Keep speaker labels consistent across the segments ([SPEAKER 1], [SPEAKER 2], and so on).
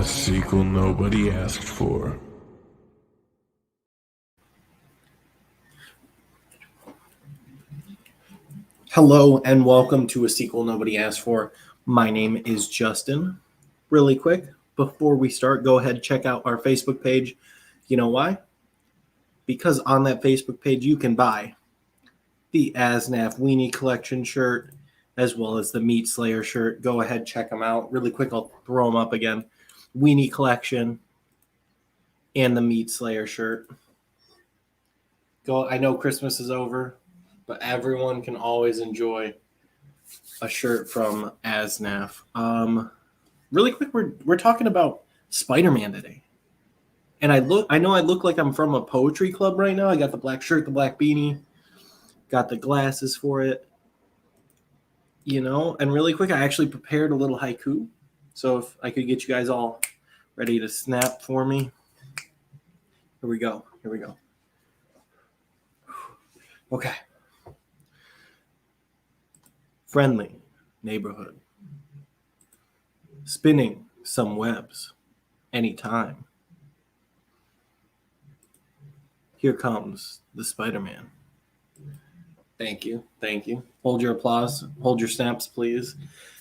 [SPEAKER 1] sequel nobody asked for.
[SPEAKER 2] Hello and welcome to a sequel nobody asked for. My name is Justin. Really quick, before we start, go ahead and check out our Facebook page. You know why? Because on that Facebook page you can buy the Asnaf Weenie Collection shirt as well as the Meat Slayer shirt. Go ahead, check them out. Really quick, I'll throw them up again. Weenie Collection and the Meat Slayer shirt. I know Christmas is over, but everyone can always enjoy a shirt from Asnaf. Really quick, we're talking about Spider-Man today. And I know I look like I'm from a poetry club right now. I got the black shirt, the black beanie, got the glasses for it. And really quick, I actually prepared a little haiku. So if I could get you guys all ready to snap for me. Here we go. Okay. Friendly neighborhood. Spinning some webs anytime. Here comes the Spider-Man. Thank you. Hold your applause. Hold your snaps, please.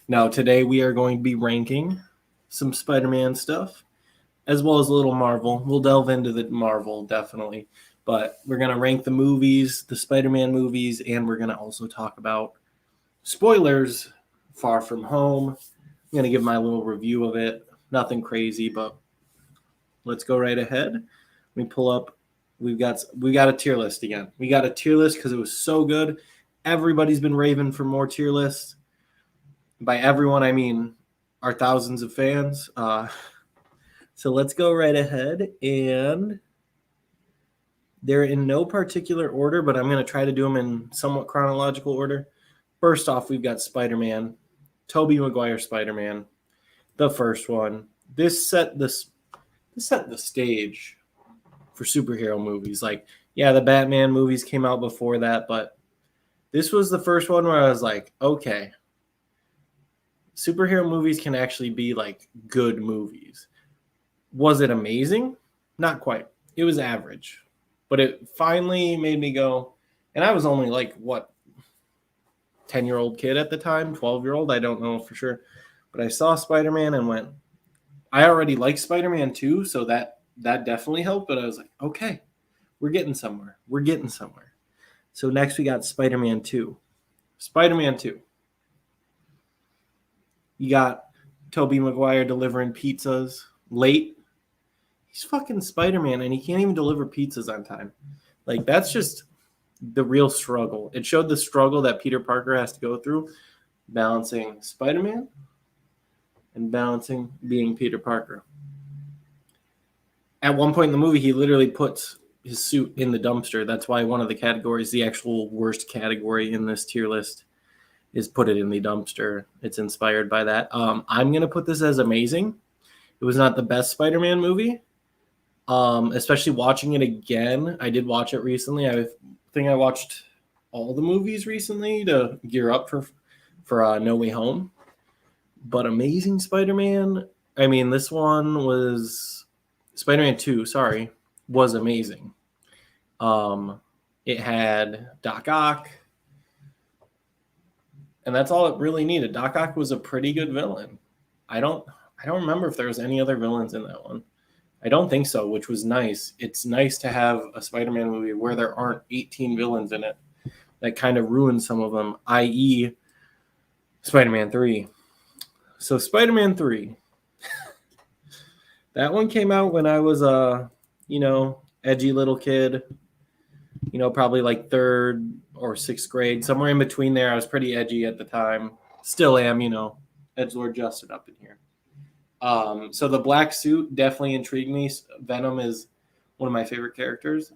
[SPEAKER 2] Now, today we are going to be ranking some Spider-Man stuff, as well as a little Marvel. We'll delve into the Marvel, definitely. But we're going to rank the movies, the Spider-Man movies, and we're going to also talk about spoilers, Far From Home. I'm going to give my little review of it. Nothing crazy, but let's go right ahead. Let me pull up. We got a tier list again. We got a tier list because it was so good. Everybody's been raving for more tier lists. By everyone, I mean our thousands of fans. So let's go right ahead. And they're in no particular order, but I'm going to try to do them in somewhat chronological order. First off, we've got Spider-Man. Tobey Maguire Spider-Man. The first one. This set the stage for superhero movies. Like, yeah, the Batman movies came out before that, but this was the first one where I was like, okay, superhero movies can actually be like good movies. Was it amazing? Not quite. It was average, but it finally made me go, and I was only like, 10-year-old kid at the time, 12-year-old, I don't know for sure, but I saw Spider-Man and went, I already like Spider-Man 2, so that definitely helped, but I was like, okay, we're getting somewhere. So next we got Spider-Man 2. You got Tobey Maguire delivering pizzas late. He's fucking Spider-Man, and he can't even deliver pizzas on time. Like, that's just the real struggle. It showed the struggle that Peter Parker has to go through, balancing Spider-Man and balancing being Peter Parker. At one point in the movie, he literally puts his suit in the dumpster. That's why one of the categories, the actual worst category in this tier list, is put it in the dumpster. It's inspired by that. I'm going to put this as amazing. It was not the best Spider-Man movie, especially watching it again. I did watch it recently. I think I watched all the movies recently to gear up for No Way Home. But Amazing Spider-Man, I mean, this one was... Spider-Man 2, was amazing. It had Doc Ock, and that's all it really needed. Doc Ock was a pretty good villain. I don't remember if there was any other villains in that one. I don't think so, which was nice. It's nice to have a Spider-Man movie where there aren't 18 villains in it. That kind of ruins some of them, i.e. Spider-Man 3. So Spider-Man 3. That one came out when I was a, edgy little kid, probably like 3rd or 6th grade, somewhere in between there. I was pretty edgy at the time. Still am, edgelord Justin up in here. So the black suit definitely intrigued me. Venom is one of my favorite characters.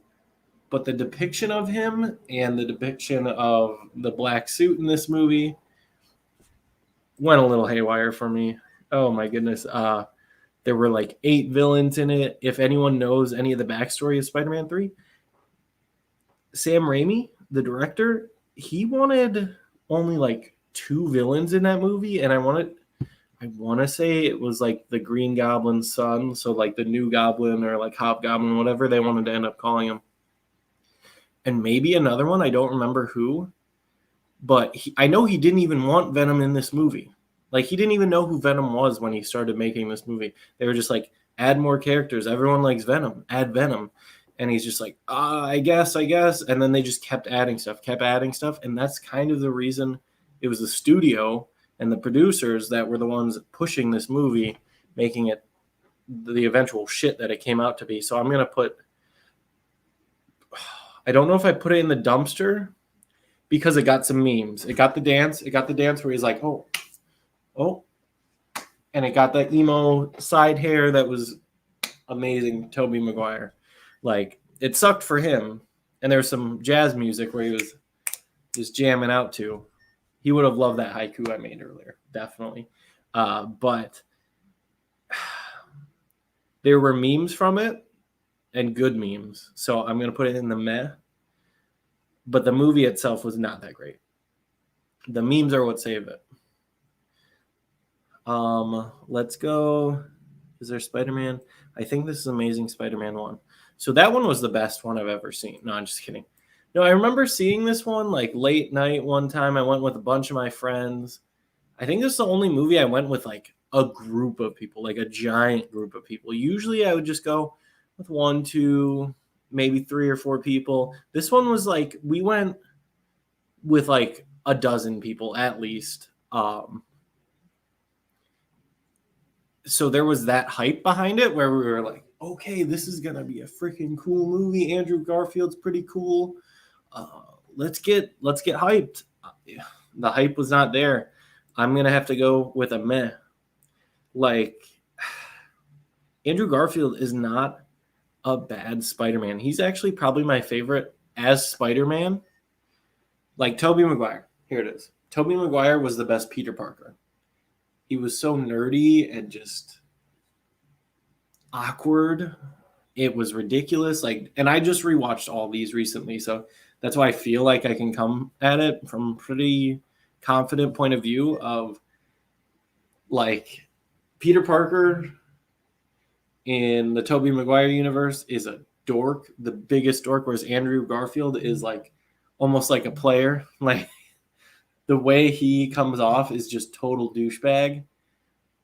[SPEAKER 2] But the depiction of him and the depiction of the black suit in this movie went a little haywire for me. Oh, my goodness. There were like 8 villains in it. If anyone knows any of the backstory of Spider-Man 3, Sam Raimi, the director, he wanted only like 2 villains in that movie, and I I want to say it was like the Green Goblin's son, so like the new Goblin or like Hobgoblin, whatever they wanted to end up calling him. And maybe another one, I don't remember who, but I know he didn't even want Venom in this movie. Like, he didn't even know who Venom was when he started making this movie. They were just like, add more characters. Everyone likes Venom. Add Venom. And he's just like, I guess. And then they just kept adding stuff. And that's kind of the reason it was the studio and the producers that were the ones pushing this movie, making it the eventual shit that it came out to be. So I'm going to put, I don't know if I put it in the dumpster because it got some memes. It got the dance. Where he's like, oh. And it got that emo side hair that was amazing. Tobey Maguire. Like, it sucked for him. And there was some jazz music where he was just jamming out to. He would have loved that haiku I made earlier. Definitely. But there were memes from it and good memes. So I'm going to put it in the meh. But the movie itself was not that great. The memes are what save it. Let's go. Is there Spider-Man? I think this is Amazing Spider-Man 1. So that one was the best one I've ever seen. No, I'm just kidding. No, I remember seeing this one like late night one time. I went with a bunch of my friends. I think this is the only movie I went with like a group of people, like a giant group of people. Usually I would just go with 1, 2, maybe 3 or 4 people. This one was like, we went with like a dozen people at least. So there was that hype behind it where we were like, okay, this is going to be a freaking cool movie. Andrew Garfield's pretty cool. Let's get hyped. The hype was not there. I'm going to have to go with a meh. Like, Andrew Garfield is not a bad Spider-Man. He's actually probably my favorite as Spider-Man. Like Tobey Maguire. Here it is. Tobey Maguire was the best Peter Parker. He was so nerdy and just awkward. It was ridiculous. Like, and I just rewatched all these recently, so that's why I feel like I can come at it from a pretty confident point of view of like Peter Parker in the Tobey Maguire universe is a dork, the biggest dork, whereas Andrew Garfield is like almost like a player. Like, the way he comes off is just total douchebag.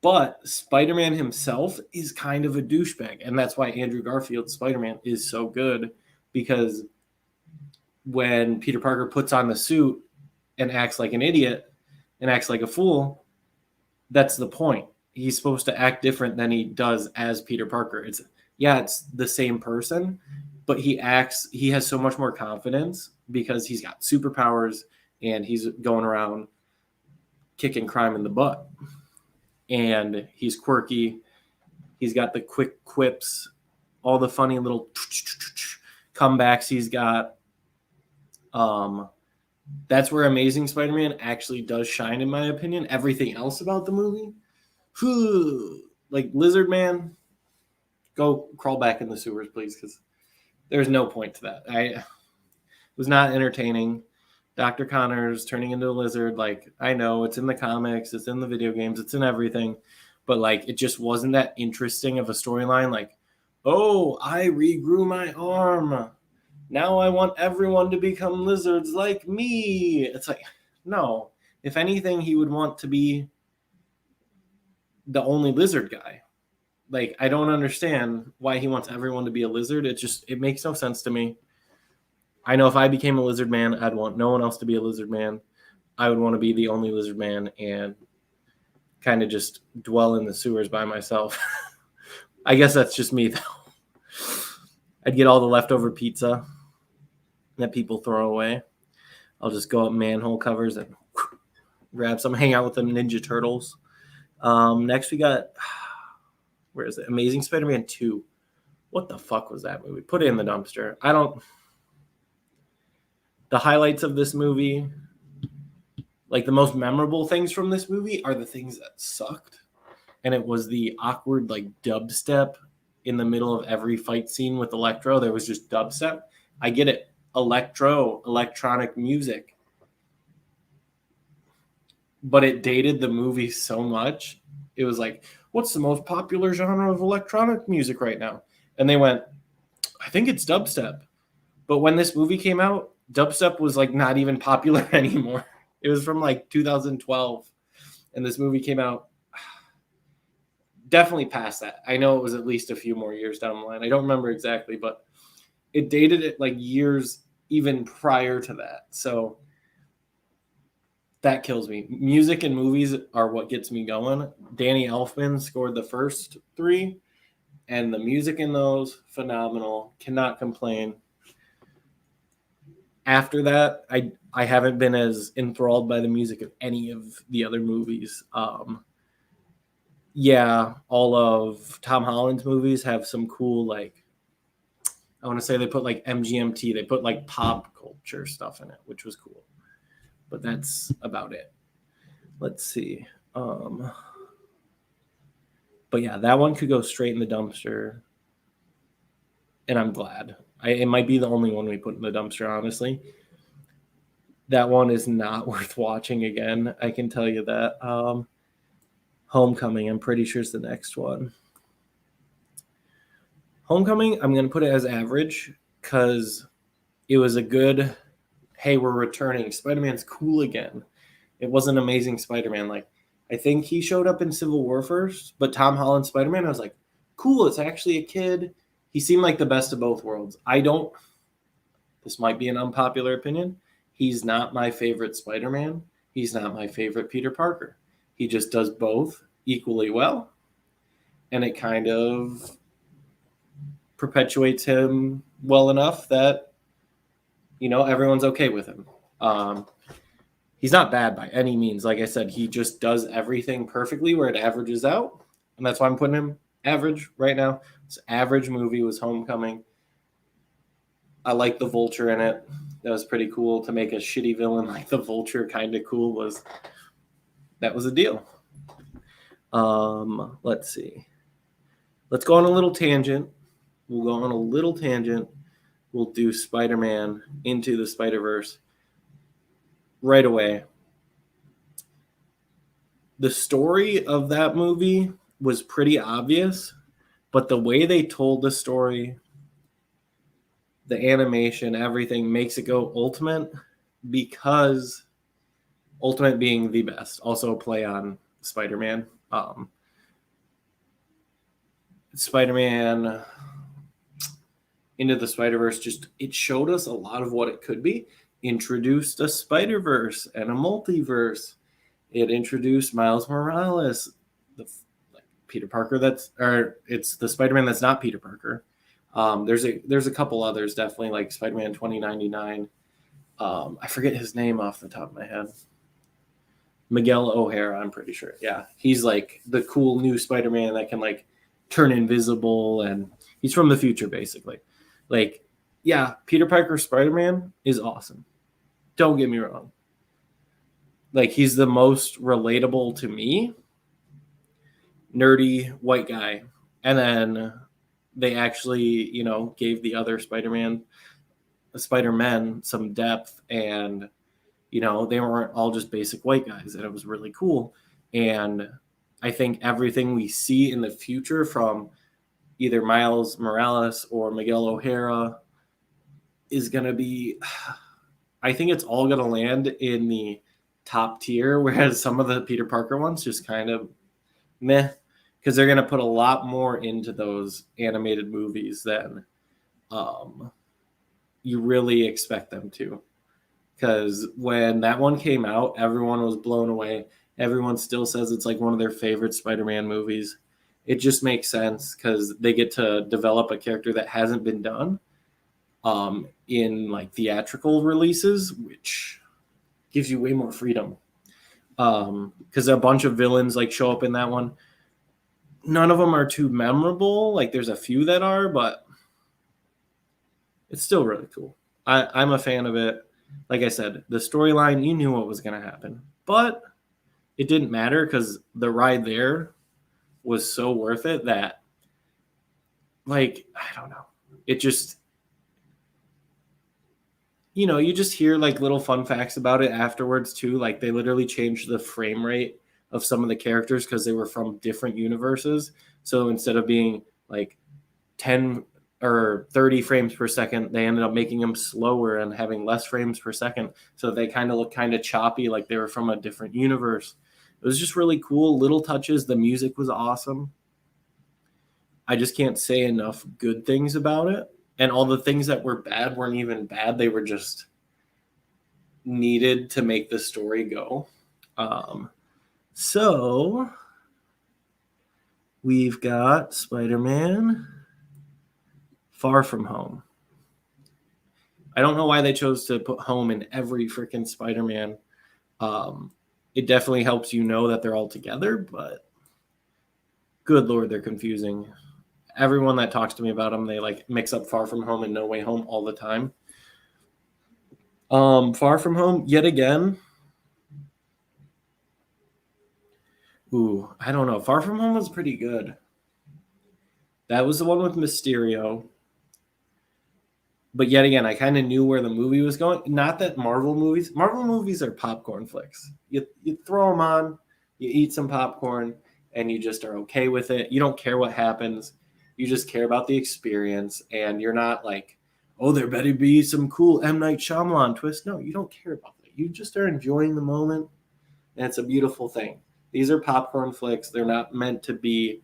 [SPEAKER 2] But Spider-Man himself is kind of a douchebag. And that's why Andrew Garfield's Spider-Man is so good. Because when Peter Parker puts on the suit and acts like an idiot and acts like a fool, that's the point. He's supposed to act different than he does as Peter Parker. It's the same person, but he has so much more confidence because he's got superpowers and he's going around kicking crime in the butt. And he's quirky. He's got the quick quips, all the funny little comebacks he's got. That's where Amazing Spider-Man actually does shine, in my opinion. Everything else about the movie, like Lizard Man, go crawl back in the sewers, please, because there's no point to that. It was not entertaining. Dr. Connors turning into a lizard, like, I know it's in the comics, it's in the video games, it's in everything, but like, it just wasn't that interesting of a storyline. Like, oh, I regrew my arm. Now I want everyone to become lizards like me. It's like, no. If anything, he would want to be the only lizard guy. Like, I don't understand why he wants everyone to be a lizard. It makes no sense to me. I know if I became a lizard man, I'd want no one else to be a lizard man. I would want to be the only lizard man and kind of just dwell in the sewers by myself. I guess that's just me, though. I'd get all the leftover pizza that people throw away. I'll just go up manhole covers and grab some, hang out with them Ninja Turtles. Next we got, where is it? Amazing Spider-Man 2. What the fuck was that movie? Put it in the dumpster. The highlights of this movie, like the most memorable things from this movie are the things that sucked. And it was the awkward, like, dubstep in the middle of every fight scene with Electro. There was just dubstep. I get it. Electronic music. But it dated the movie so much. It was like, what's the most popular genre of electronic music right now? And they went, I think it's dubstep. But when this movie came out, dubstep was like not even popular anymore. It was from like 2012. And this movie came out definitely past that. I know it was at least a few more years down the line. I don't remember exactly, but it dated it like years even prior to that. So that kills me. Music and movies are what gets me going. Danny Elfman scored the first 3, and the music in those, phenomenal. Cannot complain. After that, I haven't been as enthralled by the music of any of the other movies. Yeah, all of Tom Holland's movies have some cool, like, I want to say they put like MGMT, they put like pop culture stuff in it, which was cool. But that's about it. Let's see. But yeah, that one could go straight in the dumpster. And I'm glad. It might be the only one we put in the dumpster, honestly. That one is not worth watching again. I can tell you that. Homecoming, I'm pretty sure is the next one. Homecoming, I'm going to put it as average because it was a good, hey, we're returning. Spider-Man's cool again. It wasn't Amazing Spider-Man. Like, I think he showed up in Civil War first, but Tom Holland Spider-Man, I was like, cool, it's actually a kid. He seemed like the best of both worlds. This might be an unpopular opinion. He's not my favorite Spider-Man. He's not my favorite Peter Parker. He just does both equally well. And it kind of perpetuates him well enough that, everyone's okay with him. He's not bad by any means. Like I said, he just does everything perfectly where it averages out. And that's why I'm putting him average right now. This average movie was Homecoming. I like the Vulture in it. That was pretty cool. To make a shitty villain like the Vulture kind of cool that was a deal. Let's see. Let's go on a little tangent. We'll go on a little tangent. We'll do Spider-Man Into the Spider-Verse right away. The story of that movie was pretty obvious, but the way they told the story, the animation, everything makes it go Ultimate, because Ultimate being the best. Also a play on Spider-Man. Spider-Man Into the Spider-Verse, it showed us a lot of what it could be. Introduced a Spider-Verse and a multiverse. It introduced Miles Morales, Peter Parker it's the Spider-Man that's not Peter Parker. There's a couple others, definitely, like Spider-Man 2099. I forget his name off the top of my head. Miguel O'Hara, I'm pretty sure. Yeah, he's like the cool new Spider-Man that can like turn invisible, and he's from the future, basically. Like, yeah, Peter Parker Spider-Man is awesome. Don't get me wrong. Like, he's the most relatable to me. Nerdy white guy. And then they actually, gave the other Spider-Men some depth, and, they weren't all just basic white guys, and it was really cool. And I think everything we see in the future from either Miles Morales or Miguel O'Hara is going to be, I think it's all going to land in the top tier, whereas some of the Peter Parker ones just kind of meh, because they're going to put a lot more into those animated movies than you really expect them to. Because when that one came out, everyone was blown away. Everyone still says it's like one of their favorite Spider-Man movies. It just makes sense because they get to develop a character that hasn't been done in like theatrical releases, which gives you way more freedom. Because a bunch of villains like show up in that one. None of them are too memorable. Like, there's a few that are, but it's still really cool. I'm a fan of it. Like I said, the storyline, you knew what was going to happen, but it didn't matter because the ride there was so worth it that, like, I don't know. It just, you just hear like little fun facts about it afterwards too. Like, they literally changed the frame rate of some of the characters because they were from different universes. So instead of being like 10 or 30 frames per second, they ended up making them slower and having less frames per second. So they kind of look kind of choppy, like they were from a different universe. It was just really cool. Little touches. The music was awesome. I just can't say enough good things about it. And all the things that were bad weren't even bad. They were just needed to make the story go. So we've got Spider-Man Far From Home. I don't know why they chose to put home in every freaking Spider-Man. It definitely helps you know that they're all together, but good Lord, they're confusing. Everyone that talks to me about them, they like mix up Far From Home and No Way Home all the time. Far From Home, yet again. Ooh, I don't know. Far From Home was pretty good. That was the one with Mysterio. But yet again, I kind of knew where the movie was going. Not that Marvel movies are popcorn flicks. You throw them on, you eat some popcorn, and you just are okay with it. You don't care what happens. You just care about the experience, and you're not like, oh, there better be some cool M. Night Shyamalan twist. No, you don't care about that. You just are enjoying the moment, and it's a beautiful thing. These are popcorn flicks. They're not meant to be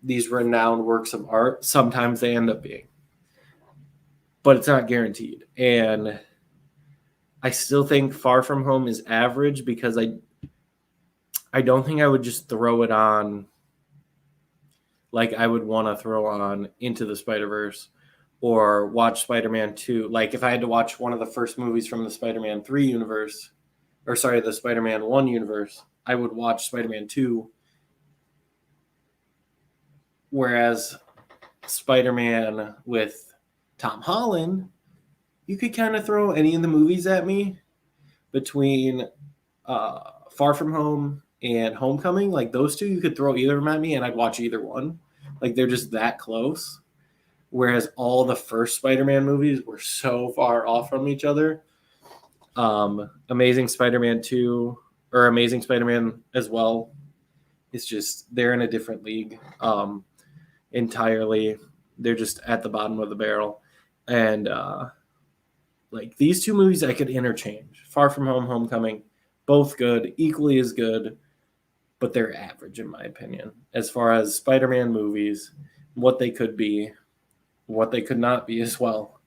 [SPEAKER 2] these renowned works of art. Sometimes they end up being. But it's not guaranteed. And I still think Far From Home is average because I don't think I would just throw it on like I would want to throw on Into the Spider-Verse or watch Spider-Man 2. Like if I had to watch one of the first movies from the Spider-Man 3 universe, or sorry, the Spider-Man 1 universe, I would watch Spider-Man 2. Whereas Spider-Man with Tom Holland, you could kind of throw any of the movies at me between Far From Home and Homecoming. Like those two, you could throw either of them at me and I'd watch either one. Like they're just that close. Whereas all the first Spider-Man movies were so far off from each other. Amazing Spider-Man 2 or Amazing Spider-Man as well. It's just, they're in a different league entirely. They're just at the bottom of the barrel. And like these two movies I could interchange. Far From Home, Homecoming, both good, equally as good, but they're average in my opinion. As far as Spider-Man movies, what they could be, what they could not be as well.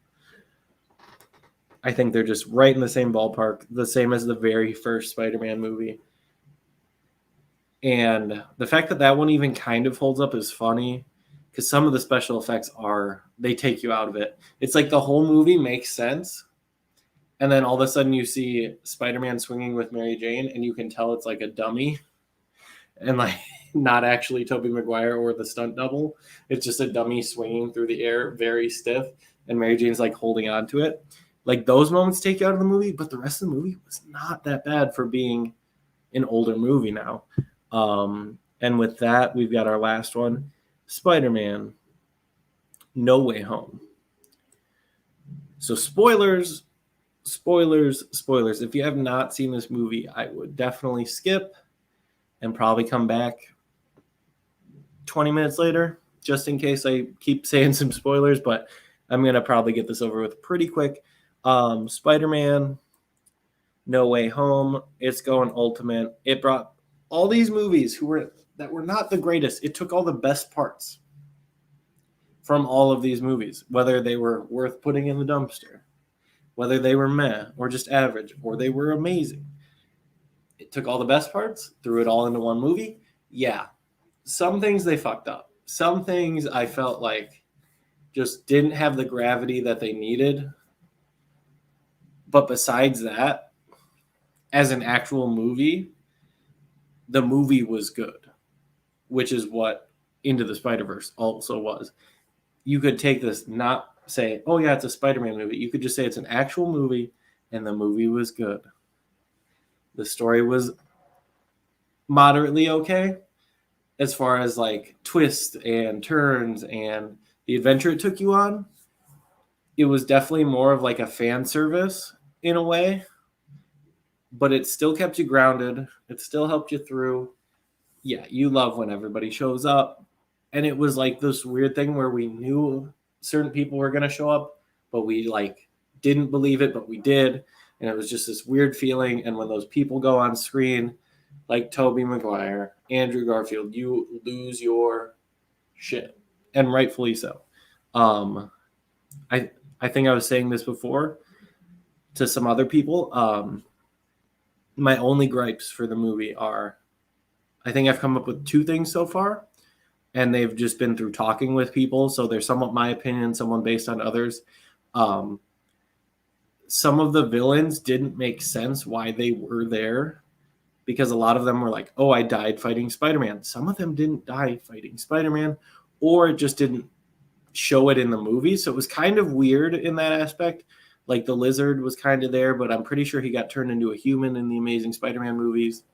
[SPEAKER 2] I think they're just right in the same ballpark, the same as the very first Spider-Man movie. And the fact that that one even kind of holds up is funny because some of the special effects they take you out of it. It's like the whole movie makes sense. And then all of a sudden you see Spider-Man swinging with Mary Jane and you can tell it's like a dummy and like not actually Tobey Maguire or the stunt double. It's just a dummy swinging through the air, very stiff. And Mary Jane's like holding on to it. Like those moments take you out of the movie, but the rest of the movie was not that bad for being an older movie now. And with that, we've got our last one, Spider-Man No Way Home. So spoilers. If you have not seen this movie, I would definitely skip and probably come back 20 minutes later, just in case I keep saying some spoilers, but I'm going to probably get this over with pretty quick. Spider-Man No Way Home, it's going ultimate. It brought all these movies that were not the greatest. It took all the best parts from all of these movies, whether they were worth putting in the dumpster, whether they were meh or just average, or they were amazing. It took all the best parts, threw it all into one movie. Yeah, some things they fucked up. Some things I felt like just didn't have the gravity that they needed. But besides that, as an actual movie, the movie was good, which is what Into the Spider-Verse also was. You could take this, not say, oh yeah, it's a Spider-Man movie. You could just say it's an actual movie and the movie was good. The story was moderately okay as far as like twists and turns and the adventure it took you on. It was definitely more of like a fan service in a way. but it still kept you grounded. It still helped you through. Yeah, you love when everybody shows up. And it was like this weird thing where we knew certain people were going to show up, but we like didn't believe it, but we did. And it was just this weird feeling. And when those people go on screen, like Tobey Maguire, Andrew Garfield, you lose your shit, and rightfully so. Um, I think I was saying this before to some other people. My only gripes for the movie are, I think I've come up with 2 things so far, and they've just been through talking with people. So they're somewhat my opinion, someone based on others. Um, some of the villains didn't make sense why they were there, because a lot of them were like, oh, I died fighting Spider-Man. Some of them didn't die fighting Spider-Man, or it just didn't show it in the movie. So it was kind of weird in that aspect. Like the lizard was kind of there, but I'm pretty sure he got turned into a human in the Amazing Spider-Man movies.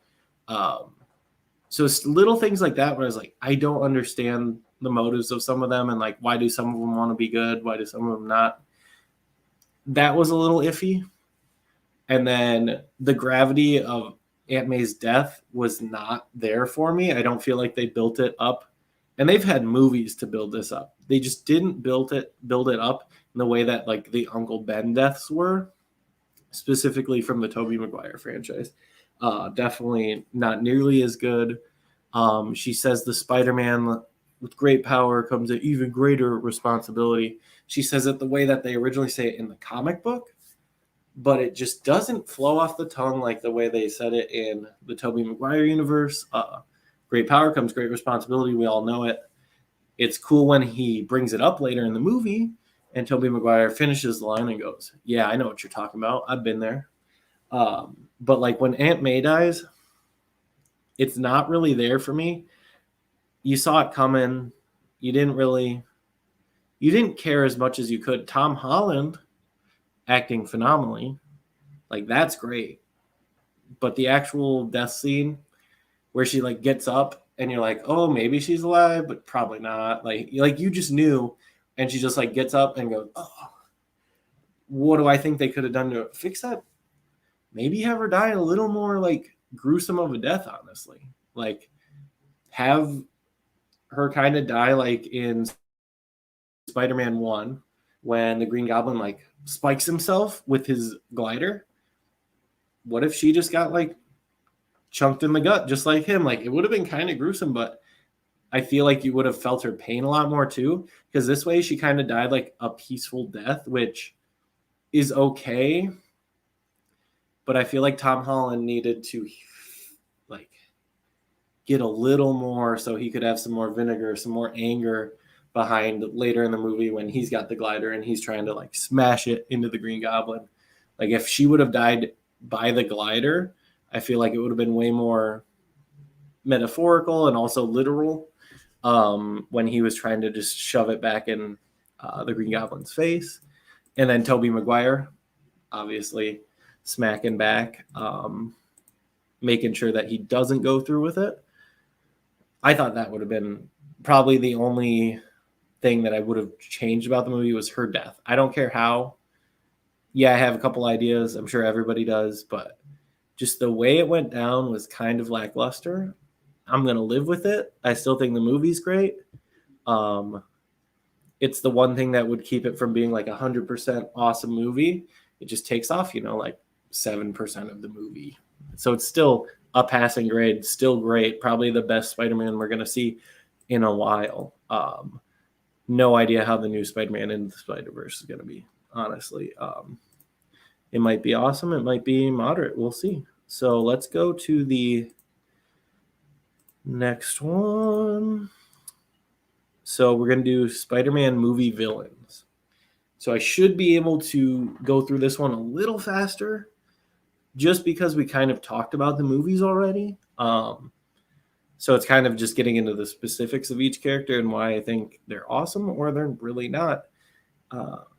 [SPEAKER 2] So it's little things like that where I was like, I don't understand the motives of some of them, and like, why do some of them want to be good? Why do some of them not? That was a little iffy. And then the gravity of Aunt May's death was not there for me. I don't feel like they built it up. And they've had movies to build this up. They just didn't build it up in the way that like the Uncle Ben deaths were, specifically from the Tobey Maguire franchise. Definitely not nearly as good. She says the Spider-Man with great power comes an even greater responsibility. She says it the way that they originally say it in the comic book, but it just doesn't flow off the tongue like the way they said it in the Tobey Maguire universe. Great power comes great responsibility. We all know it. It's cool when he brings it up later in the movie, and Tobey Maguire finishes the line and goes, yeah, I know what you're talking about. I've been there. But like when Aunt May dies, it's not really there for me. You saw it coming. You didn't care as much as you could. Tom Holland acting phenomenally. Like that's great. But the actual death scene where she like gets up and you're like, oh, maybe she's alive, but probably not. Like you just knew, and she just like gets up and goes, oh, what do I think they could have done to fix that? Maybe have her die a little more like gruesome of a death, honestly. Like have her kind of die like in Spider-Man 1 when the Green Goblin like spikes himself with his glider. What if she just got like chunked in the gut just like him? Like it would have been kind of gruesome, but I feel like you would have felt her pain a lot more too, because this way she kind of died like a peaceful death, which is okay. But I feel like Tom Holland needed to like get a little more so he could have some more vinegar, some more anger behind later in the movie when he's got the glider and he's trying to like smash it into the Green Goblin. Like if she would have died by the glider, I feel like it would have been way more metaphorical and also literal when he was trying to just shove it back in the Green Goblin's face. And then Tobey Maguire, obviously smacking back, making sure that he doesn't go through with it. I thought that would have been probably the only thing that I would have changed about the movie was her death. I don't care how. Yeah, I have a couple ideas. I'm sure everybody does, but just the way it went down was kind of lackluster. I'm going to live with it. I still think the movie's great. It's the one thing that would keep it from being like 100% awesome movie. It just takes off, like 7% of the movie. So it's still a passing grade, still great. Probably the best Spider-Man we're going to see in a while. No idea how the new Spider-Man in the Spider-Verse is going to be, honestly. It might be awesome. It might be moderate. We'll see. So let's go to the next one. So we're going to do Spider-Man movie villains. So I should be able to go through this one a little faster just because we kind of talked about the movies already. So it's kind of just getting into the specifics of each character and why I think they're awesome or they're really not.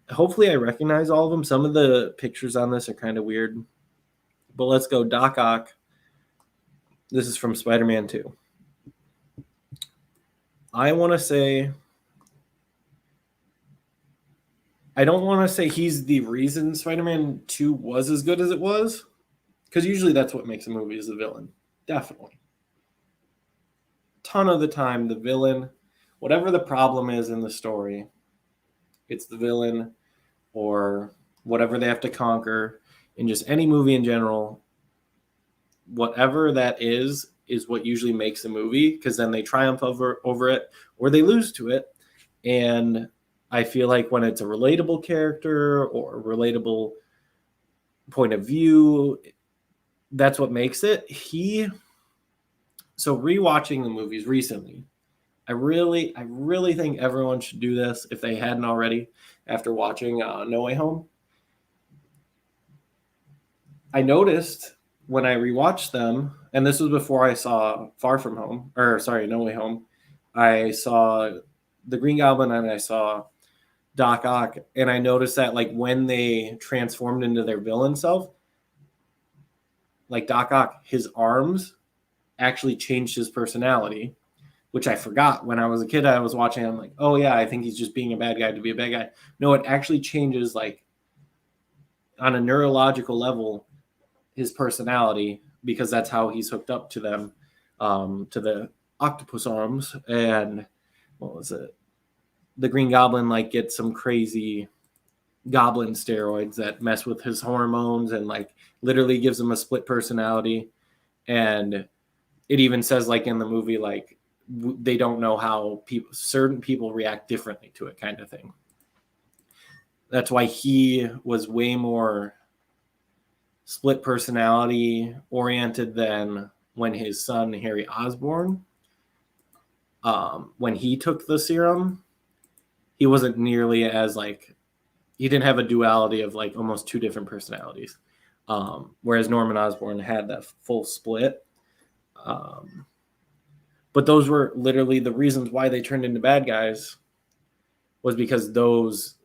[SPEAKER 2] Hopefully I recognize all of them. Some of the pictures on this are kind of weird. But let's go Doc Ock. This is from Spider-Man 2. I want to say, I don't want to say he's the reason Spider-Man 2 was as good as it was, Because usually that's what makes a movie is the villain. Definitely. Ton of the time, the villain, whatever the problem is in the story, it's the villain or whatever they have to conquer in just any movie in general. Whatever that is what usually makes a movie, because then they triumph over it or they lose to it. And I feel like when it's a relatable character or a relatable point of view, that's what makes it. So rewatching the movies recently, I really think everyone should do this if they hadn't already after watching No Way Home. I noticed when I rewatched them, and this was before I saw No Way Home, I saw the Green Goblin and I saw Doc Ock, and I noticed that like when they transformed into their villain self, like Doc Ock, his arms actually changed his personality, which I forgot when I was a kid. I was watching, I'm like, oh yeah, I think he's just being a bad guy to be a bad guy. No, it actually changes like on a neurological level his personality, because that's how he's hooked up to them, to the octopus arms. And what was it? The Green Goblin like gets some crazy goblin steroids that mess with his hormones and like literally gives him a split personality. And it even says like in the movie, like they don't know how certain people react differently to it, kind of thing. That's why he was way more split personality oriented than when his son Harry Osborn, when he took the serum, he wasn't nearly as like, he didn't have a duality of like almost two different personalities, whereas Norman Osborn had that full split. But those were literally the reasons why they turned into bad guys, was because those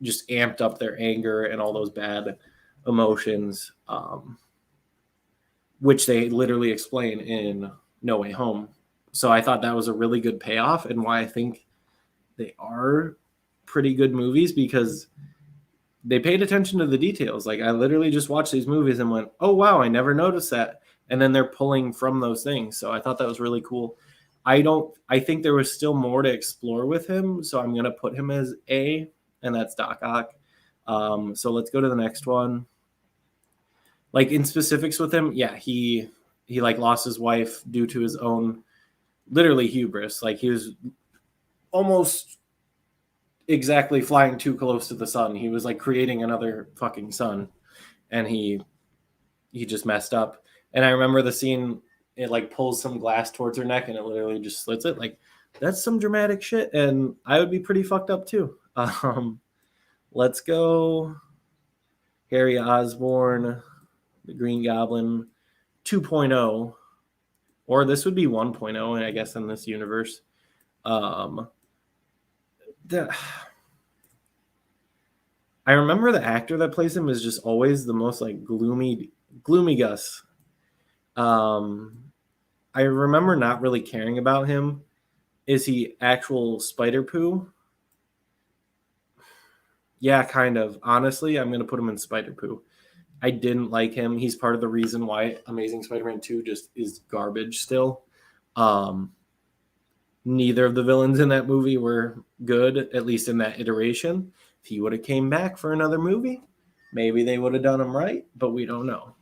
[SPEAKER 2] just amped up their anger and all those bad emotions, which they literally explain in No Way Home. So I thought that was a really good payoff, and why I think they are pretty good movies, because they paid attention to the details. Like I literally just watched these movies and went, oh wow, I never noticed that. And then they're pulling from those things. So I thought that was really cool. I think there was still more to explore with him. So I'm going to put him as A, and that's Doc Ock. So let's go to the next one. Like in specifics with him, yeah, he like lost his wife due to his own literally hubris. Like he was almost exactly flying too close to the sun. He was like creating another fucking sun, and he just messed up. And I remember the scene, it like pulls some glass towards her neck and it literally just slits it. Like that's some dramatic shit, and I would be pretty fucked up too. Let's go Harry Osborn, the Green Goblin 2.0, or this would be 1.0, I guess, in this universe. I remember the actor that plays him is just always the most like gloomy Gus. I remember not really caring about him. Is he actual spider poo? Yeah, kind of. Honestly, I'm going to put him in spider poo. I didn't like him. He's part of the reason why Amazing Spider-Man 2 just is garbage still. Neither of the villains in that movie were good, at least in that iteration. If he would have came back for another movie, maybe they would have done him right, but we don't know.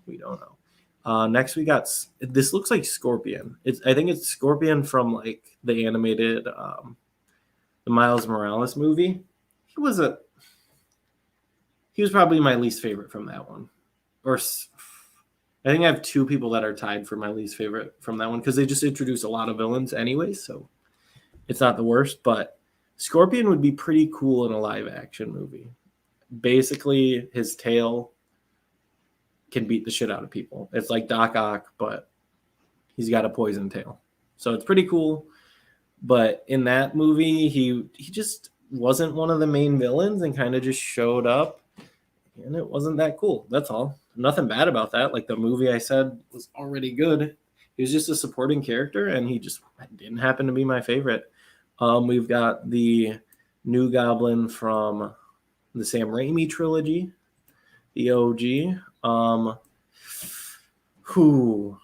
[SPEAKER 2] Next we got, this looks like Scorpion. I think it's Scorpion from like the animated the Miles Morales movie. He was probably my least favorite from that one. Or I think I have two people that are tied for my least favorite from that one, because they just introduce a lot of villains anyway, so it's not the worst. But Scorpion would be pretty cool in a live action movie. Basically, his tail can beat the shit out of people. It's like Doc Ock, but he's got a poison tail. So it's pretty cool. But in that movie, he just wasn't one of the main villains and kind of just showed up, and it wasn't that cool. That's all. Nothing bad about that. Like the movie I said was already good. He was just a supporting character, and he just didn't happen to be my favorite. We've got the new Goblin from the Sam Raimi trilogy, the OG. Who?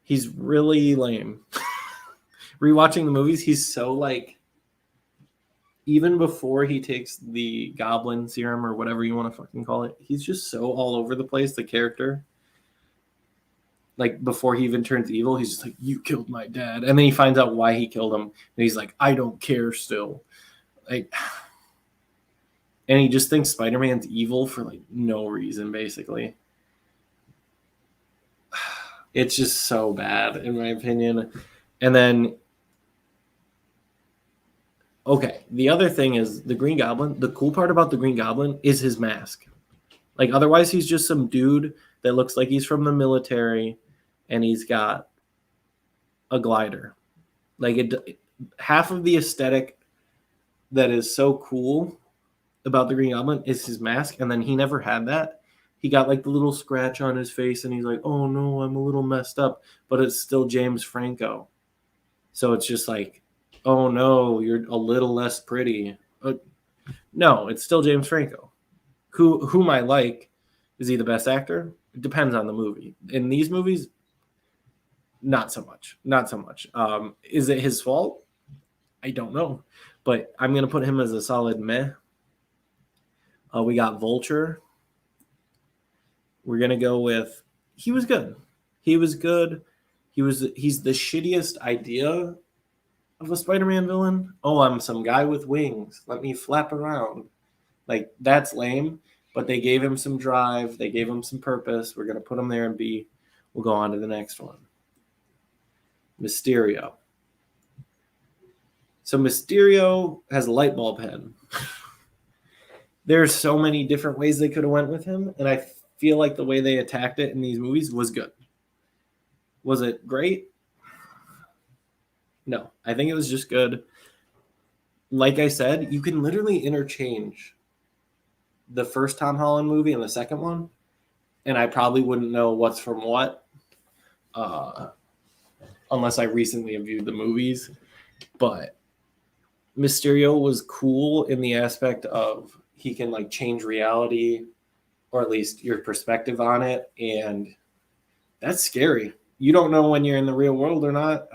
[SPEAKER 2] He's really lame. Rewatching the movies, he's so like, even before he takes the goblin serum or whatever you want to fucking call it, he's just so all over the place, the character. Like, before he even turns evil, he's just like, you killed my dad. And then he finds out why he killed him. And he's like, I don't care still. Like, and he just thinks Spider-Man's evil for like no reason, basically. It's just so bad, in my opinion. And then, okay, the other thing is the Green Goblin. The cool part about the Green Goblin is his mask. Like, otherwise, he's just some dude that looks like he's from the military, and he's got a glider. Like, half of the aesthetic that is so cool about the Green Goblin is his mask, and then he never had that. He got like the little scratch on his face, and he's like, oh no, I'm a little messed up, but it's still James Franco. So it's just like, oh no, you're a little less pretty. No, it's still James Franco. Whom I like. Is he the best actor? It depends on the movie. In these movies, not so much. Not so much. Is it his fault? I don't know. But I'm going to put him as a solid meh. We got Vulture. We're going to go with, he was good. He's the shittiest idea of a Spider-Man villain. Oh, I'm some guy with wings. Let me flap around. Like, that's lame. But they gave him some drive. They gave him some purpose. We're going to put him there and B. We'll go on to the next one. Mysterio. So Mysterio has a light bulb head. There's so many different ways they could have went with him. And I feel like the way they attacked it in these movies was good. Was it great? No. I think it was just good. Like I said, you can literally interchange the first Tom Holland movie and the second one, and I probably wouldn't know what's from what unless I recently viewed the movies. But Mysterio was cool in the aspect of he can like change reality, or at least your perspective on it, and that's scary. You don't know when you're in the real world or not.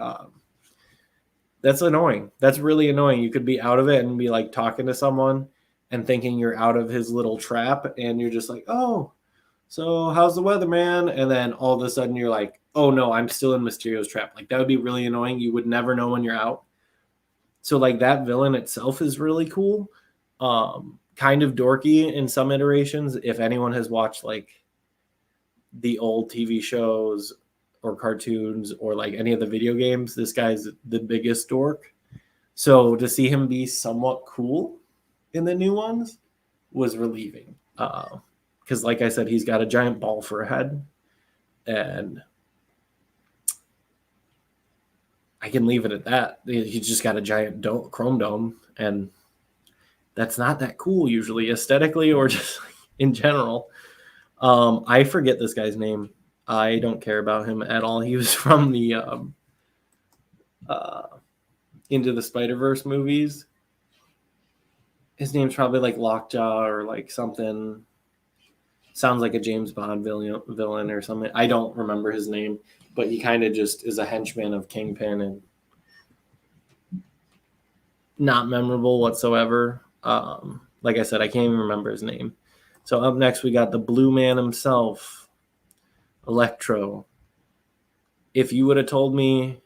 [SPEAKER 2] That's annoying. That's really annoying. You could be out of it and be like talking to someone and thinking you're out of his little trap, and you're just like, oh, so how's the weather, man? And then all of a sudden you're like, oh no, I'm still in Mysterio's trap. Like, that would be really annoying. You would never know when you're out. So like, that villain itself is really cool. Kind of dorky in some iterations. If anyone has watched like the old TV shows or cartoons or like any of the video games, this guy's the biggest dork. So to see him be somewhat cool in the new ones was relieving. Because like I said, he's got a giant ball for a head, and I can leave it at that. He's just got a giant chrome dome, and that's not that cool usually, aesthetically or just in general. I forget this guy's name. I don't care about him at all. He was from the Into the Spider-Verse movies. His name's probably like Lockjaw or like something. Sounds like a James Bond villain or something. I don't remember his name, but he kind of just is a henchman of Kingpin and not memorable whatsoever. Like I said, I can't even remember his name. So up next, we got the Blue Man himself, Electro. If you would have told me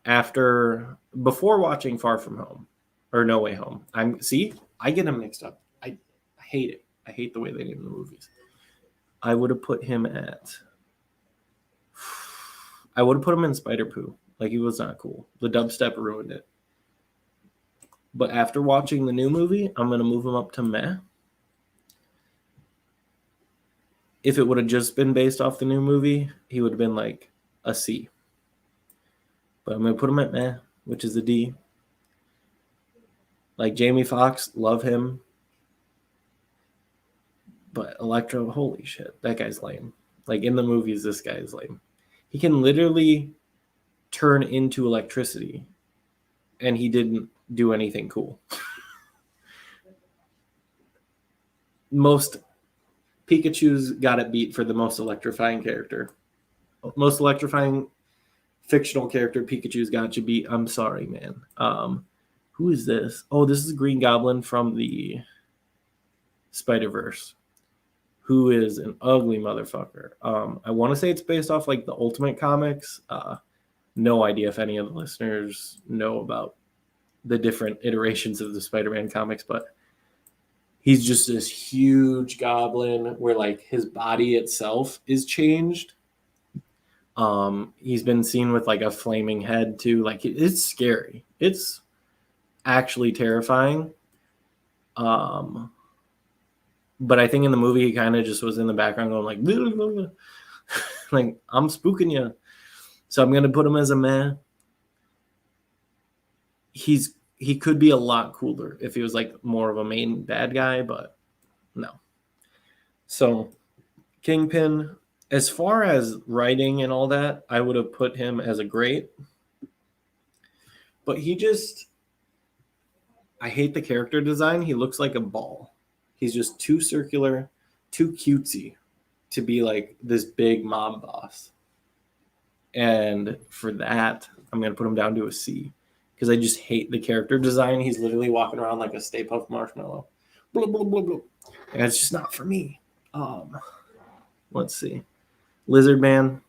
[SPEAKER 2] before watching Far From Home or No Way Home, I get them mixed up. I hate it. I hate the way they name the movies. I would have put him in Spider-Poo. Like, he was not cool. The dubstep ruined it. But after watching the new movie, I'm going to move him up to meh. If it would have just been based off the new movie, he would have been like a C. But I'm going to put him at meh, which is a D. Like, Jamie Foxx, love him. But Electro, holy shit, that guy's lame. Like, in the movies, this guy is lame. He can literally turn into electricity, and he didn't do anything cool. most Pikachu's got it beat for the most electrifying character. Most electrifying fictional character, Pikachu's got you beat. I'm sorry, man. Who is this? Oh, this is Green Goblin from the Spider-Verse, who is an ugly motherfucker. I want to say it's based off like the Ultimate Comics. No idea if any of the listeners know about the different iterations of the Spider-Man comics, but he's just this huge goblin where like his body itself is changed. He's been seen with like a flaming head too. Like it's scary. It's actually terrifying. But I think in the movie he kind of just was in the background going like, blah, blah, blah. Like I'm spooking you. So I'm gonna put him as a meh. He could be a lot cooler if he was like more of a main bad guy, but no. So Kingpin, as far as writing and all that, I would have put him as a great. But I hate the character design. He looks like a ball. He's just too circular, too cutesy to be like this big mob boss. And for that, I'm going to put him down to a C because I just hate the character design. He's literally walking around like a Stay Puft Marshmallow. Blah, blah, blah, blah. And it's just not for me. Let's see. Lizard Man.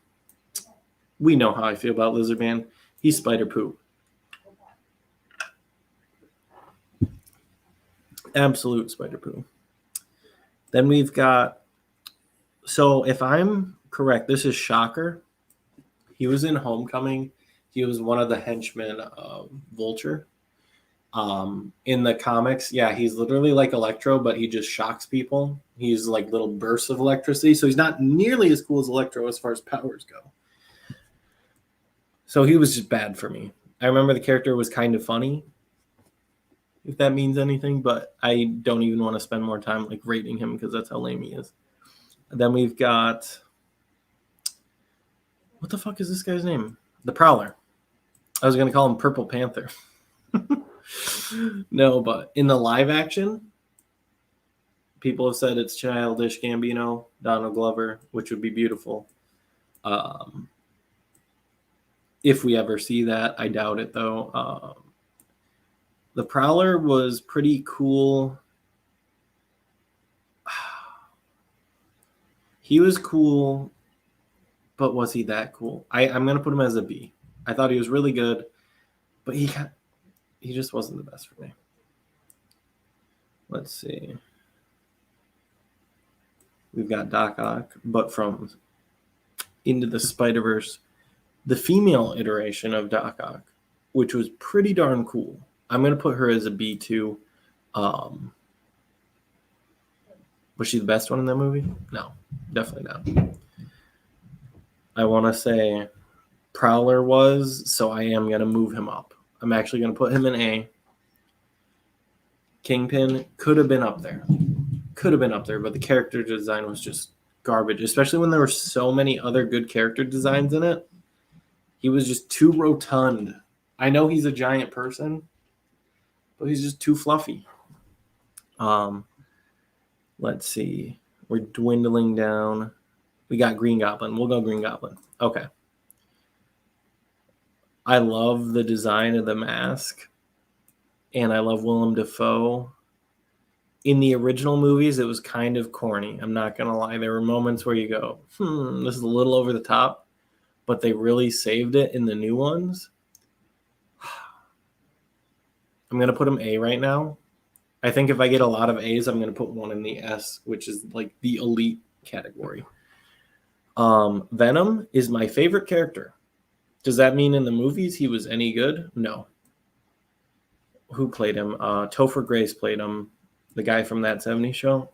[SPEAKER 2] We know how I feel about Lizard Man. He's spider poo. Absolute spider poo. Then we've got, so if I'm correct, this is Shocker. He was in Homecoming. He was one of the henchmen of Vulture. In the comics, yeah, he's literally like Electro, but he just shocks people. He's like little bursts of electricity. So he's not nearly as cool as Electro as far as powers go. So he was just bad for me. I remember the character was kind of funny, if that means anything, but I don't even want to spend more time like rating him because that's how lame he is. And then we've got, what the fuck is this guy's name? The Prowler. I was going to call him Purple Panther. No, but in the live action, people have said it's Childish Gambino, Donald Glover, which would be beautiful. If we ever see that, I doubt it though. The Prowler was pretty cool. He was cool, but was he that cool? I'm going to put him as a B. I thought he was really good, but he just wasn't the best for me. Let's see. We've got Doc Ock, but from Into the Spider-Verse, the female iteration of Doc Ock, which was pretty darn cool. I'm going to put her as a B too. Was she the best one in that movie? No, definitely not. I want to say Prowler was, so I am going to move him up. I'm actually going to put him in A. Kingpin could have been up there. But the character design was just garbage, especially when there were so many other good character designs in it. He was just too rotund. I know he's a giant person, but he's just too fluffy. Let's see. We're dwindling down. We got Green Goblin. We'll go Green Goblin. Okay. I love the design of the mask, and I love Willem Dafoe. In the original movies, it was kind of corny. I'm not going to lie. There were moments where you go, this is a little over the top, but they really saved it in the new ones. I'm going to put him A right now. I think if I get a lot of A's, I'm going to put one in the S, which is like the elite category. Venom is my favorite character. Does that mean in the movies he was any good? No. Who played him? Topher Grace played him, the guy from That 70s Show.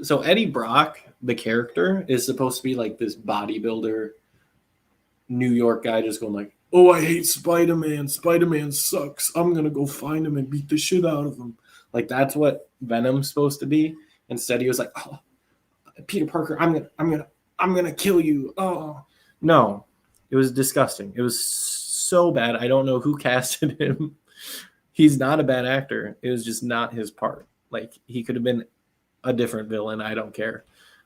[SPEAKER 2] So Eddie Brock, the character, is supposed to be like this bodybuilder New York guy just going like, oh, I hate Spider-Man. Spider-Man sucks. I'm going to go find him and beat the shit out of him. Like, that's what Venom's supposed to be. Instead, he was like, oh, Peter Parker, I'm gonna kill you. Oh, no. It was disgusting. It was so bad. I don't know who casted him. He's not a bad actor. It was just not his part. Like, he could have been a different villain. I don't care.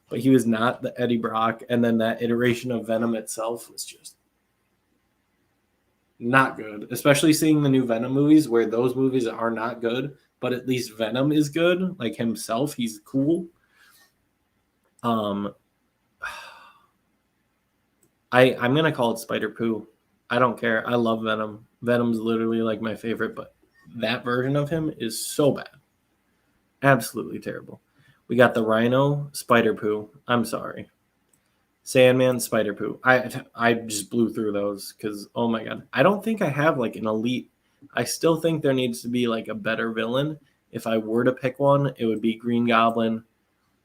[SPEAKER 2] But he was not the Eddie Brock. And then that iteration of Venom itself was just not good. Especially seeing the new Venom movies where those movies are not good, but at least Venom is good. Like himself, he's cool. I'm gonna call it Spider Poo. I don't care. I love Venom. Venom's literally like my favorite, but that version of him is so bad. Absolutely terrible. We got the Rhino, Spider Poo. I'm sorry. Sandman, Spider Poo. I just blew through those because, oh my god. I don't think I have like an elite. I still think there needs to be like a better villain. If I were to pick one, it would be Green Goblin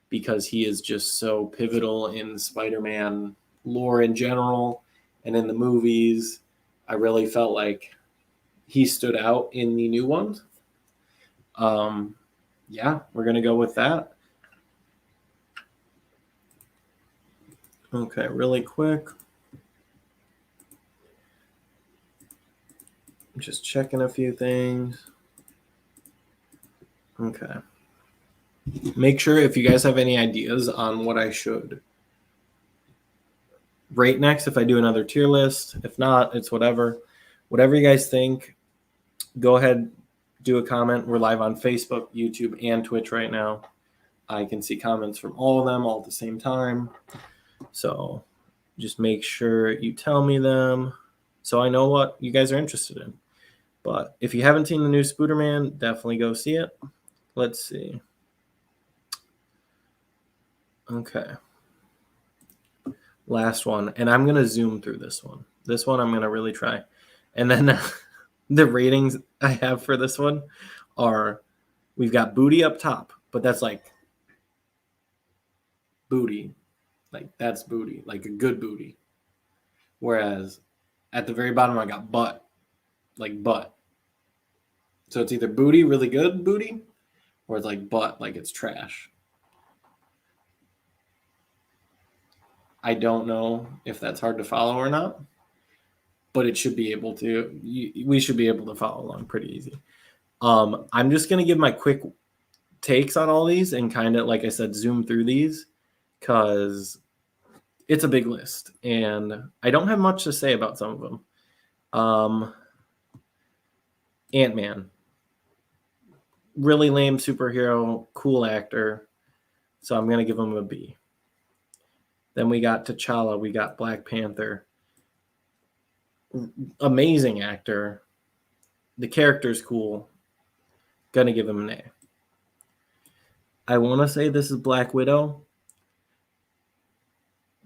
[SPEAKER 2] because he is just so pivotal in Spider-Man lore in general and in the movies. I really felt like he stood out in the new ones. Yeah, we're going to go with that. Okay, really quick. I'm just checking a few things. Okay. Make sure if you guys have any ideas on what I should rate next, if I do another tier list. If not, it's whatever. Whatever you guys think, go ahead, do a comment. We're live on Facebook, YouTube, and Twitch right now. I can see comments from all of them all at the same time. So just make sure you tell me them so I know what you guys are interested in. But if you haven't seen the new Spiderman, definitely go see it. Let's see. Okay. Last one. And I'm going to zoom through this one. This one I'm going to really try. And then the ratings I have for this one are, we've got booty up top, but that's like booty. Like that's booty, like a good booty. Whereas at the very bottom, I got butt, like butt. So it's either booty, really good booty, or it's like butt, like it's trash. I don't know if that's hard to follow or not, but it should be able to. We should be able to follow along pretty easy. I'm just going to give my quick takes on all these and kind of, like I said, zoom through these because it's a big list and I don't have much to say about some of them. Ant-Man. Really lame superhero, cool actor. So I'm going to give him a B. Then we got T'Challa. We got Black Panther. Amazing actor. The character's cool. Gonna give him an A. I want to say this is Black Widow.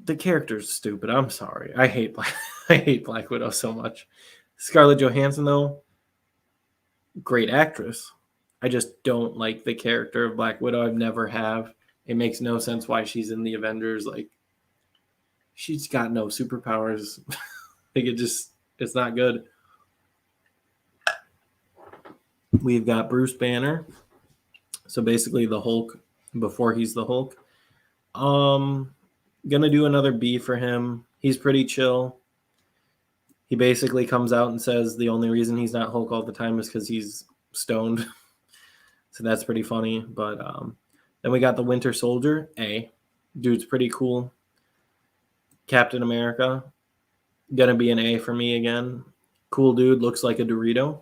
[SPEAKER 2] The character's stupid. I'm sorry. I hate Black Widow so much. Scarlett Johansson, though, great actress. I just don't like the character of Black Widow. I've never have. It makes no sense why she's in the Avengers. Like, she's got no superpowers. Like, it's not good. We've got Bruce Banner. So basically the Hulk before he's the Hulk. Gonna do another B for him. He's pretty chill. He basically comes out and says the only reason he's not Hulk all the time is because he's stoned. So that's pretty funny. But then we got the Winter Soldier, A. Dude's pretty cool. Captain America, gonna be an A for me again. Cool dude, looks like a Dorito.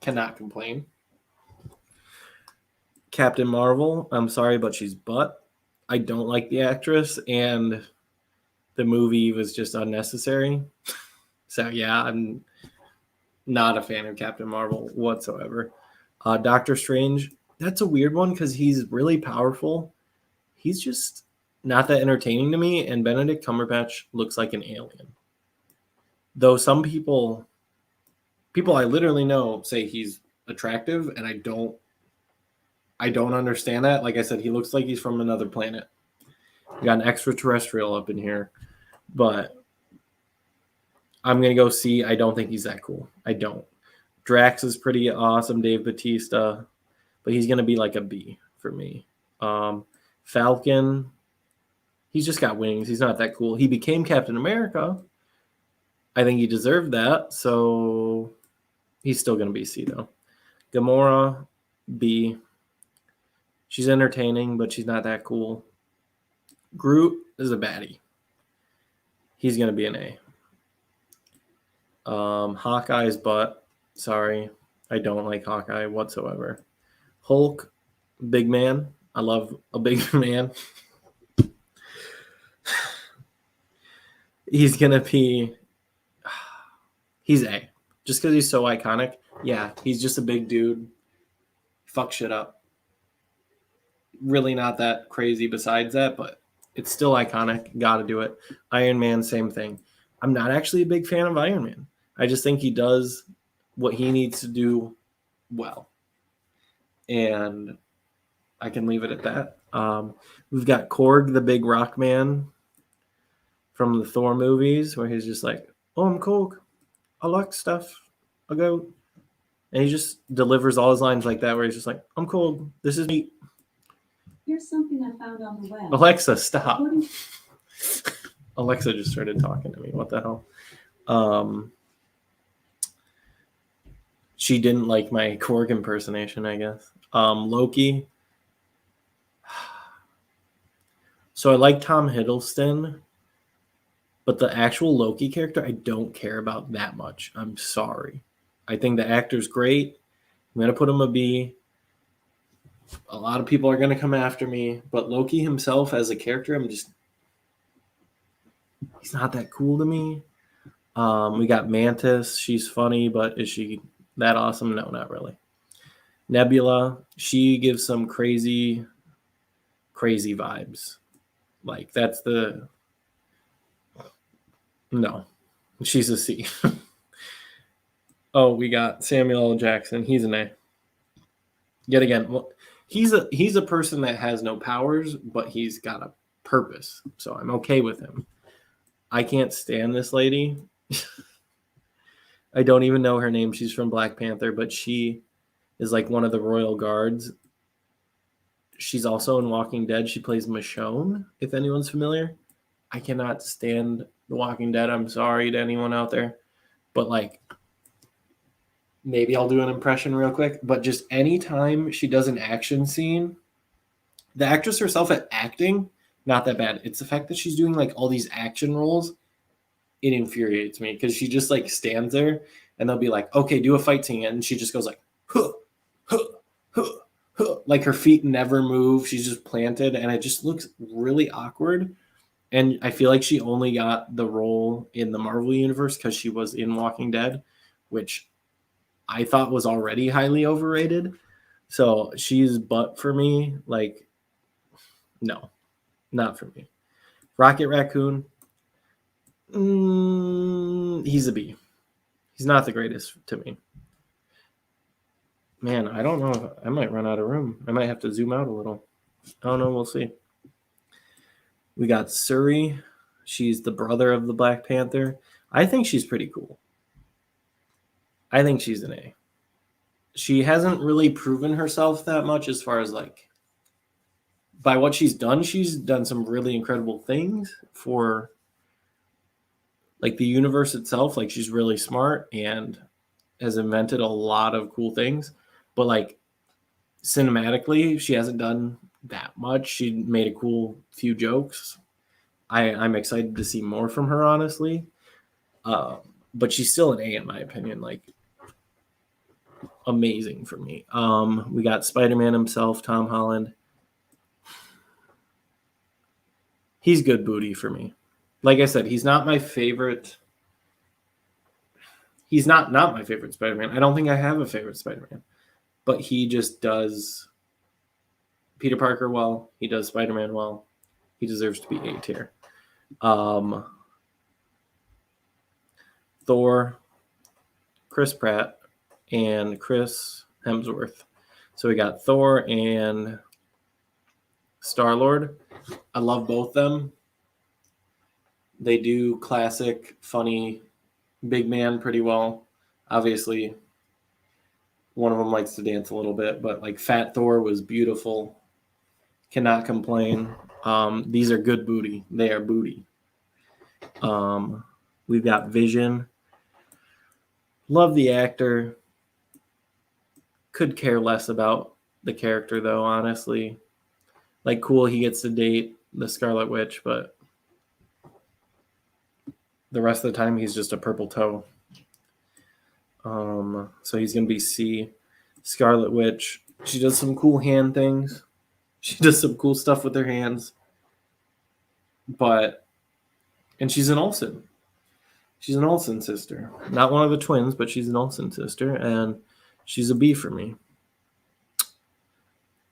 [SPEAKER 2] Cannot complain. Captain Marvel, I'm sorry, but she's butt. I don't like the actress, and the movie was just unnecessary. So yeah, I'm not a fan of Captain Marvel whatsoever. Doctor Strange, that's a weird one because he's really powerful. He's just not that entertaining to me, and Benedict Cumberbatch looks like an alien. Though some people I literally know say he's attractive, and I don't understand that. Like I said, he looks like he's from another planet. We got an extraterrestrial up in here, but I'm going to go see. I don't think he's that cool. I don't. Drax is pretty awesome, Dave Bautista, but he's going to be like a B for me. Falcon, he's just got wings. He's not that cool. He became Captain America. I think he deserved that, so he's still going to be C, though. Gamora, B. She's entertaining, but she's not that cool. Groot is a baddie. He's going to be an A. Hawkeye's butt. Sorry. I don't like Hawkeye whatsoever. Hulk, big man. I love a big man. He's going to be... He's A. Just because he's so iconic. Yeah, he's just a big dude. Fuck shit up. Really not that crazy besides that, but it's still iconic. Gotta do it. Iron Man, same thing. I'm not actually a big fan of Iron Man. I just think he does what he needs to do well. And I can leave it at that. We've got Korg, the big rock man from the Thor movies, where he's just like, oh, I'm Korg. I like stuff. I'll go. And he just delivers all his lines like that, where he's just like, I'm Korg. This is me.
[SPEAKER 3] Here's something I found on the web.
[SPEAKER 2] Alexa, stop. Alexa just started talking to me. What the hell? She didn't like my Korg impersonation, I guess. Loki. So I like Tom Hiddleston, but the actual Loki character, I don't care about that much. I'm sorry. I think the actor's great. I'm going to put him a B. A lot of people are going to come after me, but Loki himself as a character, he's not that cool to me. We got Mantis. She's funny, but is she that awesome? No, not really. Nebula, she gives some crazy vibes. Like, that's the... No, she's a C. Oh, we got Samuel L. Jackson. He's an A. Yet again, well, he's a person that has no powers, but he's got a purpose. So I'm okay with him. I can't stand this lady. I don't even know her name. She's from Black Panther, but she is like one of the royal guards. She's also in Walking Dead. She plays Michonne, if anyone's familiar. I cannot stand The Walking Dead. I'm sorry to anyone out there. But like, maybe I'll do an impression real quick. But just anytime she does an action scene, the actress herself at acting, not that bad. It's the fact that she's doing like all these action roles. It infuriates me because she just like stands there and they'll be like, okay, do a fight scene. And she just goes like, huh, huh, huh, huh. Like her feet never move. She's just planted and it just looks really awkward. And I feel like she only got the role in the Marvel universe because she was in Walking Dead, which I thought was already highly overrated. So she's butt for me. Like, no, not for me. Rocket Raccoon. He's a B. He's not the greatest to me. Man, I don't know. I might run out of room. I might have to zoom out a little. I don't know. We'll see. We got Shuri. She's the brother of the Black Panther. I think she's pretty cool. I think she's an A. She hasn't really proven herself that much as far as like, by what she's done some really incredible things for like the universe itself. Like, she's really smart and has invented a lot of cool things, but like cinematically, she hasn't done that much. She made a cool few jokes. I'm excited to see more from her, honestly. But she's still an A in my opinion. Like, amazing for me. We got Spider-Man himself, Tom Holland. He's good booty for me. Like I said, he's not my favorite. He's not my favorite Spider-Man. I don't think I have a favorite Spider-Man. But he just does Peter Parker well. He does Spider-Man well. He deserves to be A tier. Thor, Chris Pratt, and Chris Hemsworth. So we got Thor and Star-Lord. I love both them. They do classic, funny, big man pretty well. Obviously, one of them likes to dance a little bit, but like Fat Thor was beautiful. Cannot complain. These are good booty. They are booty. We've got Vision. Love the actor. Could care less about the character, though, honestly. Like, cool, he gets to date the Scarlet Witch, but the rest of the time he's just a purple toe. So he's going to be C. Scarlet Witch. She does some cool hand things. She does some cool stuff with her hands. And she's an Olsen. She's an Olsen sister. Not one of the twins, but she's an Olsen sister, and she's a B for me.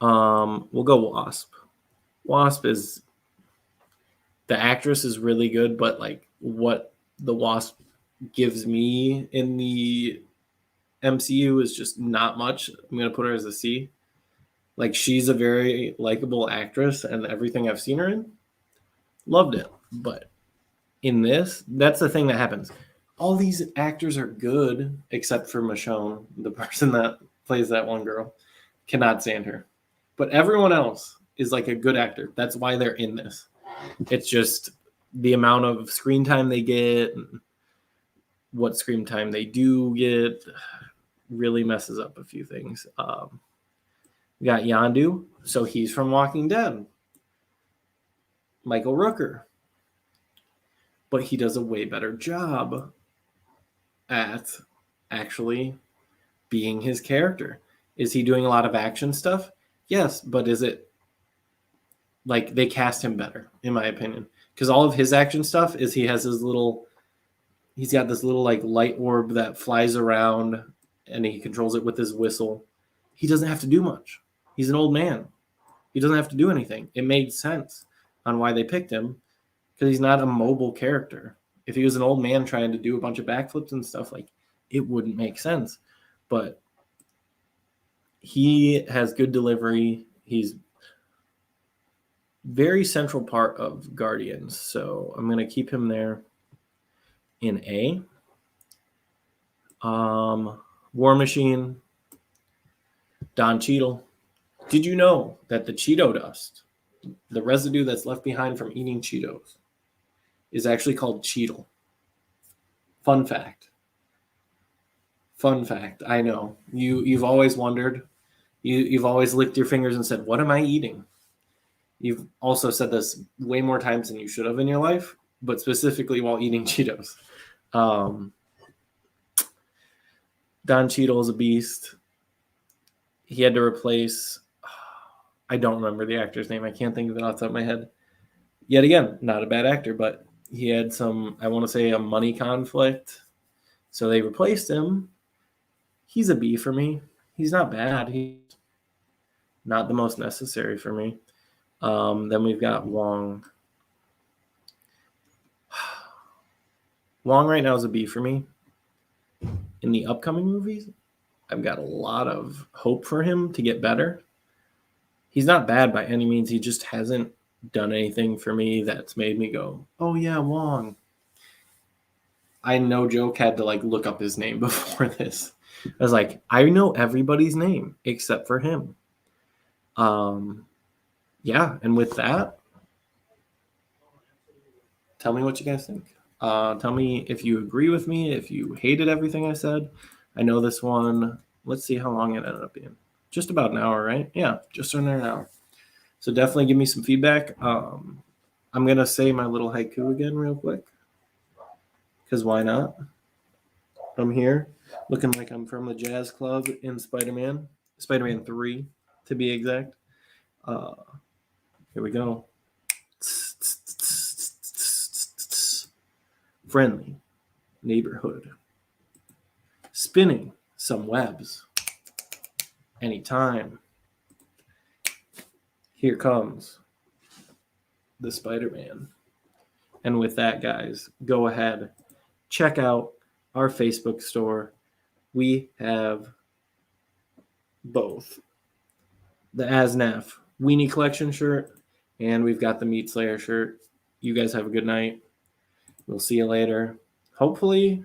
[SPEAKER 2] We'll go Wasp. Wasp is, the actress is really good, but like what the Wasp gives me in the MCU is just not much. I'm going to put her as a C. Like, she's a very likable actress, and everything I've seen her in, loved it. But in this, that's the thing that happens. All these actors are good, except for Michonne, the person that plays that one girl. Cannot stand her. But everyone else is like a good actor. That's why they're in this. It's just the amount of screen time they get, and what screen time they do get, really messes up a few things. We got Yondu, so he's from Walking Dead. Michael Rooker. But he does a way better job at actually being his character. Is he doing a lot of action stuff? Yes, but is it like they cast him better, in my opinion? Because all of his action stuff is he's got this little like light orb that flies around and he controls it with his whistle. He doesn't have to do much. He's an old man. He doesn't have to do anything. It made sense on why they picked him, because he's not a mobile character. If he was an old man trying to do a bunch of backflips and stuff, like, it wouldn't make sense. But he has good delivery. He's very central part of Guardians, so I'm going to keep him there in A. War Machine, Don Cheadle. Did you know that the Cheeto dust, the residue that's left behind from eating Cheetos, is actually called Cheetle? Fun fact. Fun fact. I know. You've always wondered. You've always licked your fingers and said, what am I eating? You've also said this way more times than you should have in your life, but specifically while eating Cheetos. Don Cheadle is a beast. He had to replace, I don't remember the actor's name. I can't think of it off the top of my head. Yet again, not a bad actor, but he had some, I want to say, a money conflict. So they replaced him. He's a B for me. He's not bad. He's not the most necessary for me. Then we've got Wong. Wong right now is a B for me. In the upcoming movies, I've got a lot of hope for him to get better. He's not bad by any means. He just hasn't done anything for me that's made me go, oh yeah, Wong. I, no joke, had to like look up his name before this. I was like, I know everybody's name except for him. Yeah, and with that, tell me what you guys think. Tell me if you agree with me, if you hated everything I said. I know this one, let's see how long it ended up being. Just about an hour, right? Yeah, just under an hour. So definitely give me some feedback. I'm going to say my little haiku again real quick, because why not? I'm here looking like I'm from the jazz club in Spider-Man 3 to be exact. Here we go. Friendly neighborhood. Spinning some webs. Anytime. Here comes the Spider-Man. And with that, guys, go ahead. Check out our Facebook store. We have both the Asnaf Weenie Collection shirt, and we've got the Meat Slayer shirt. You guys have a good night. We'll see you later. Hopefully,